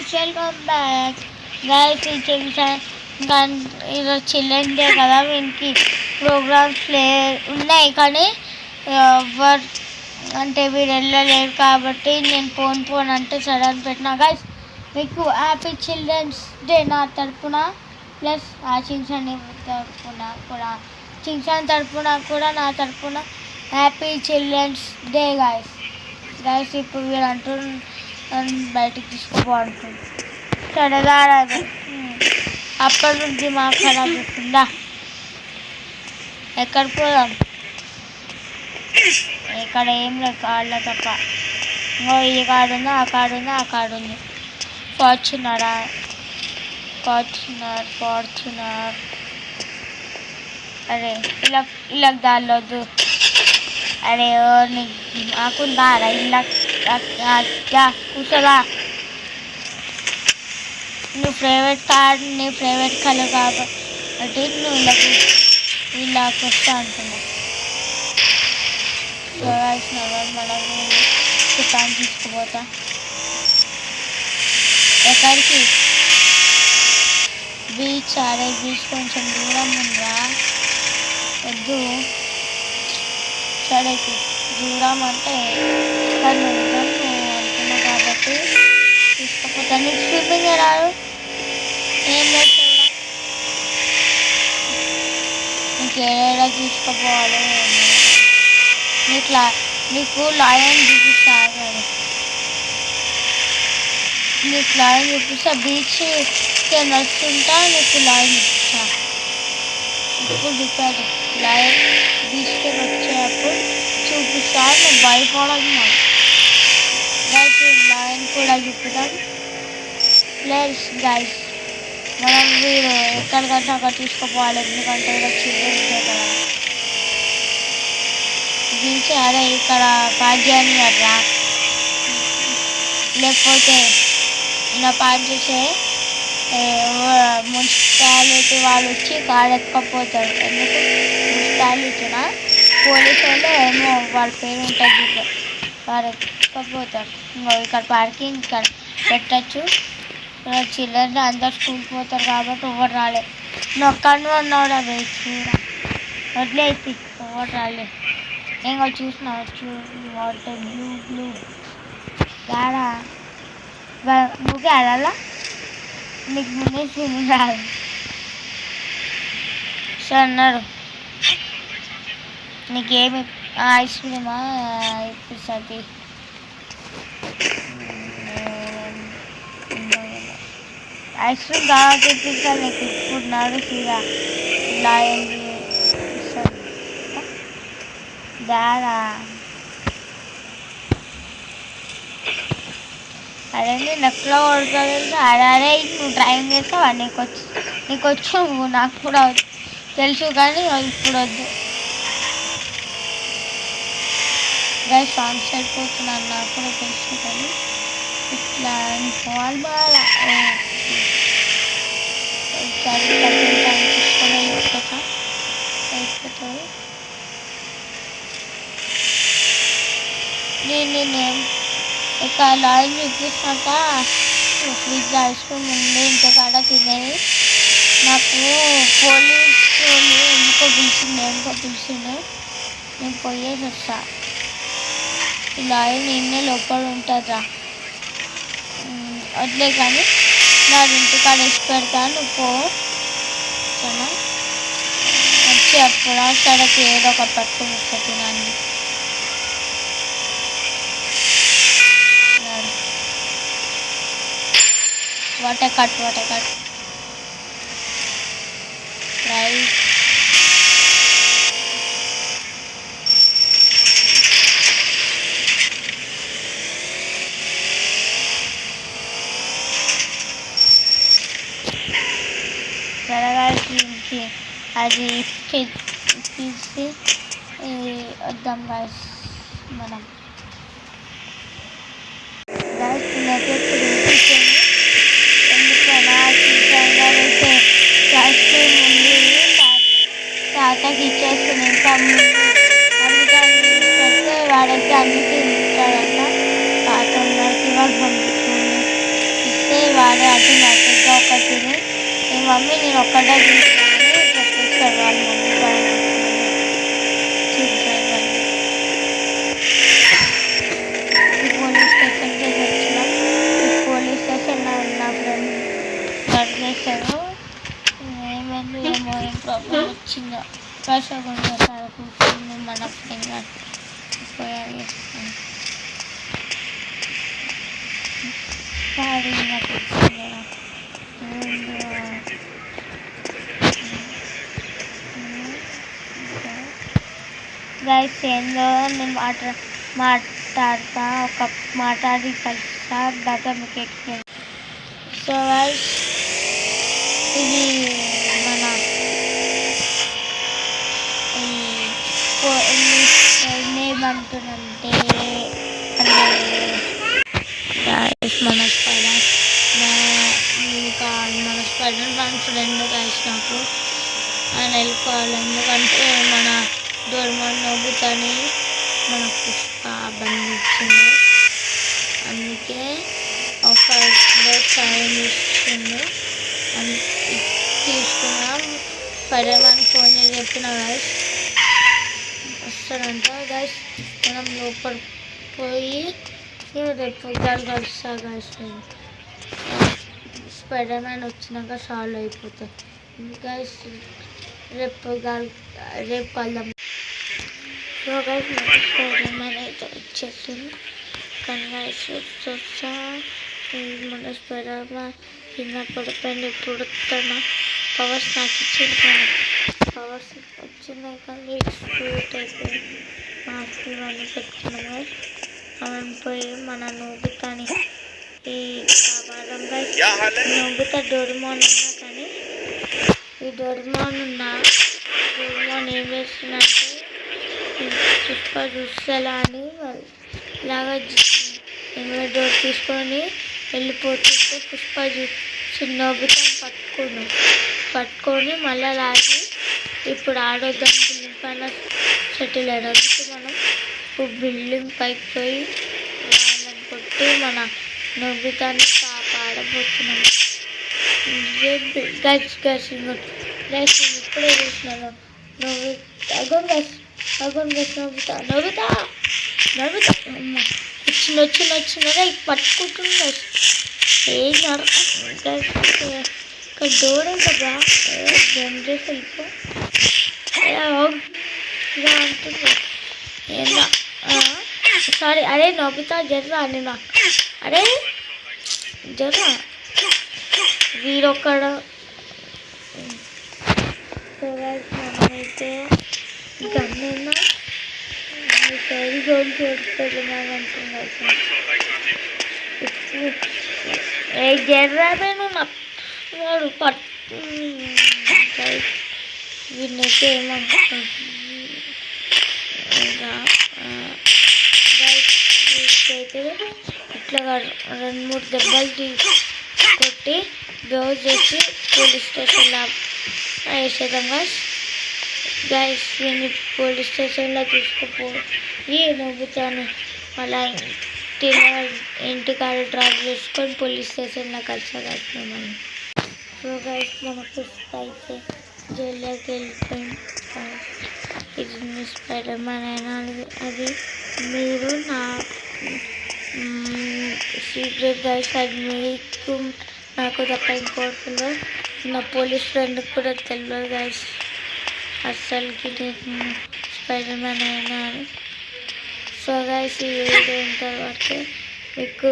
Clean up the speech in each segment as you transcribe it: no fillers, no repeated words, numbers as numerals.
Guys welcome back. Guys ఇంకా ఈరోజు children day కదా, వీనికి ప్రోగ్రామ్స్ ఉన్నాయి కానీ ఎవరు అంటే వీడు వెళ్ళలేరు కాబట్టి నేను పోన్ అంటే సడన్ పెట్టినా. గైస్ మీకు హ్యాపీ చిల్డ్రన్స్ డే నా తరపున, ప్లస్ ఆ చింగ్సాన్ తరపున కూడా నా తరపున హ్యాపీ చిల్డ్రన్స్ డే గైస్. ఇప్పుడు వీడు అంటూ బయటికి తీసుకోవాలనుకుంది సరదా రాదు. అప్పటి నుంచి మాకు ఖరాబ్ అవుతుందా. ఎక్కడికి పోదాం? ఇక్కడ ఏం లేదు, కాళ్ళ తప్ప. ఇంకో ఈ కాడు ఉంది, ఆ కాడు ఉంది, ఆ కాడు ఉంది. ఫార్చునర్ అరే ఇలా దారిలో వద్దు. అరే నాకు దారా ఇలా కూర్చోరా. నీ ఫేవరెట్ కలర్ కాబట్టి నువ్వు ఇలాగ వస్తా అంటున్నావు. మనకు దుకాణం తీసుకుపోతా. ఎక్కడికి? బీచ్. అరే బీచ్ కొంచెం దూరం ఉందా, వద్దు. సరే దూరం అంటే కానీ అంటున్నా కాబట్టి తీసుకుపోతా. నీకు స్విమ్మింగ్ రాదు, ఏం లేదు చూడ. నీకు ఏడా తీసుకుపోవాలి. నీకు లయన్ చూపిస్తా. నీకు లయన్ చూపిస్తా. బీచ్కి నడుస్తుంటా, నీకు లయన్ చూపిస్తా. ఇప్పుడు చూపాడు లయన్ బీచ్కి వచ్చేటప్పుడు చూపిస్తా. నువ్వు భయపడదు. గైస్ లయన్ కూడా చూపుతాం. ప్లస్ గైస్ మనం వీడు ఎక్కడికంటే అక్కడ తీసుకుపోవాలి, ఎందుకంటే ఇలా చిల్డ్రన్స్ డే కదా. బీచ్ అదే ఇక్కడ పార్క్ చేయని కదా, లేకపోతే ఇలా పార్క్ చేసే మున్సిపాలిటీ వాళ్ళు వచ్చి కారు ఎక్కకపోతారు. ఎందుకు మున్సిపాలిటీనా పోలీసు వాళ్ళు ఏమో వాళ్ళ పేరు ఉంటుంది, వారు ఎక్కకపోతారు. ఇక్కడ పార్కింగ్ ఇక్కడ పెట్టచ్చు. చిల్డ్రన్ అందరు స్కూల్కి పోతారు కాబట్టి ఎవరు రాలే. నువ్వు ఒక్కడిని ఉన్నాడు అవి చూడ వదిలేసి ఎవరు రాలే. ఇంకా చూసిన వాటర్ బ్లూ దాడా నువ్వుకే అలా నీకు ముందే స్విమ్మింగ్ రాదు సార్ అన్నారు. నీకేమి ఐస్ క్రీమా ఇప్పిస్తుంది? ఐస్ క్రీమ్ కావాలి ఇప్పిస్తాను నీకు. ఇప్పుడు నడుస్తుందా లయన్ దాడా? అరే నేను ఎక్కడ కొడుకోలేదు. అరే నువ్వు డ్రైవింగ్ చేస్తావా? నీకు వచ్చు, నాకు కూడా తెలుసు కానీ ఇప్పుడు వద్దు. గైస్ సాంగ్స్ అయిపోతున్నాను, నాకు కూడా తెలుసు కానీ ఇట్లా పోవాలి బాగా. తీసుకొని అయిపోతుంది. నేను ఇక లాయన్ చూపిస్తాక ఫ్రిడ్జ్ ఐస్ క్రీమ్ ఉంది ఇంటికాడ తినేది. నాకు పోలీసు ఎందుకో పిలిచిండు, నేను పోయేసి వస్తా. ఈ లాయన్ నిన్నే లోపల ఉంటుందా వదిలే కానీ నా ఇంటికాడ వేసి పెడతాను. నువ్వు పో సరేనా? వచ్చి అప్పుడు సడకి ఏదో ఒక పట్టుకుని వస్తుంది. నన్ను వాటర్ కట్ రైట్. త్వరగా అది తీసి వద్దాం గాయస్. మనం గాయస్ తినేటప్పుడు ఎందుకన్నా చికెన్గా వేసే ఐస్ క్రీమ్ ఉంది, తాతకి ఇచ్చేస్తుంది. ఇంకా ముందు అందుకని పెడితే వాడైతే అన్ని తింటాడంట. తాత ఉన్నకి వాళ్ళు పంపిస్తుంది. ఇస్తే ఒకటి నాకైతే ఒకటి మీ మమ్మీ నేను ఒక్కటే తీసుకున్నాను చెప్పేస్తారు వాళ్ళ మమ్మీ పోలీస్ స్టేషన్కి వచ్చినాం. పోలీస్ స్టేషన్ నా ఫ్రెండ్ అడిగేశారు ఏమైంది ఏం ప్రాబ్లం వచ్చిందో కష్టకుండా సార్ కూర్చొని మన ఫ్రెండ్ పోయారు గైస్ ఏందో నేను మాట్లాడతా ఒక మాట్లాడి కలిసా దాకా మీకు ఎక్స్ప్లెయిన్. సో గైస్ ఇది మన ఏమంటుందంటే మన స్పైడర్ ఇంకా మన స్పైడర్ మ్యాన్ ఫ్రెండ్ కలిసినప్పుడు ఆయన వెళ్ళిపోవాలి. ఎందుకంటే మన డోరేమాన్ నోబితాని మన పుష్ప బంధించింది. అందుకే ఒక సాయం ఇస్తుంది అని తీసుకున్నాం. స్పైడర్ మ్యాన్ ఫోన్ చేసి చెప్పిన గైస్ వస్తాడంట. గైస్ మనం లోపల పోయి రేపు కలుస్తా గైస్. స్పైడర్ మ్యాన్ వచ్చినాక సాల్వ్ అయిపోతుంది గైస్. రేపు కలుద్దాం. సో గైస్ స్పైడర్ మ్యాన్ అయితే వచ్చేస్తుంది. కానీ గైస్ వచ్చా మన స్పైడర్ మ్యాన్ కింద పడిపోయింది. ఇప్పుడు తన పవర్స్ నాకు ఇచ్చింది కానీ పవర్స్ వచ్చినాయి కానీ స్కూట్ అయిపోయి మాస్క్ ఇవన్నీ పెట్టుకున్నాం గైస్. మనం పోయి మన నోబితాని ఈ కాపాడడం గైస్. నోబితా డోరేమాన్ ఉన్నా కానీ ఈ డోరేమాన్ ఏం చేస్తుందంటే పుష్ప చూసేలా అని ఇలాగా డోర్ తీసుకొని వెళ్ళిపోతుంటే పుష్ప నోబితాని పట్టుకొని మళ్ళీ లాగి ఇప్పుడు ఆడొద్దాం బిల్డింగ్ పైన సెటిల్ అయ్యేందుకు మనం ఇప్పుడు బిల్డింగ్ పైకి పోయి వాళ్ళని కొట్టి మన నోబితాని కాపాడబోతున్నాం. గైస్ ఇప్పుడే చూసినాను నోబితా వచ్చినదే పట్టుకుంటుంది. ఏం ఇక్కడ డోర్ కదా జనరేట్ వెళ్ళిపో ఇలా అంటుంది. ఏందా సారీ అరే నోబితా జర్రా అని నాకు అరే జర్రా వీరొక్కడ మనమైతే గన్నేనా సైడ్ జోన్ చూడుతున్నాను ఏ జర్రాను వాడు వీడినైతే ఏమంటున్నాడు అయితే ఇట్లా 2-3 దెబ్బలు కొట్టి బ్లౌజ్ చేసి పోలీస్ స్టేషన్లో వేసేద్దాం గైస్. దీన్ని పోలీస్ స్టేషన్లో తీసుకుపోయి నవ్వుతాను మళ్ళీ ఇంటికాడ డ్రాప్ చేసుకొని పోలీస్ స్టేషన్లో కలిసి సో గైస్ మన పుష్ప అయితే జైల్లోకి వెళ్ళిపోయింది. ఇది స్పైడర్ మ్యాన్ అయినా అది మీరు నా సీక్రెట్ గైస్. అది మీకు నాకు తప్ప ఇంకోటిలో నా పోలీస్ ఫ్రెండ్కి కూడా తెలియదు గైస్ అస్సలుకి నేను స్పైడర్ మ్యాన్ అయినా అని. సో గైస్ ఈ వీడియో తర్వాత మీకు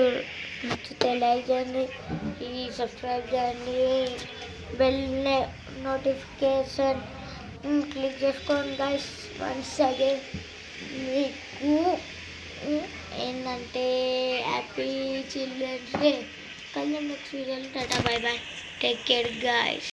నచ్చితే లైక్ చేయండి, ఈ సబ్స్క్రైబ్ చేయండి, బెల్ నోటిఫికేషన్ క్లిక్ చేసుకోండి గైస్. వన్స్ అగైన్ మీకు ఏంటంటే హ్యాపీ చిల్డ్రన్స్ డే. కలుద్దాం నెక్స్ట్ వీడియోలో. Tata bye bye, take care guys.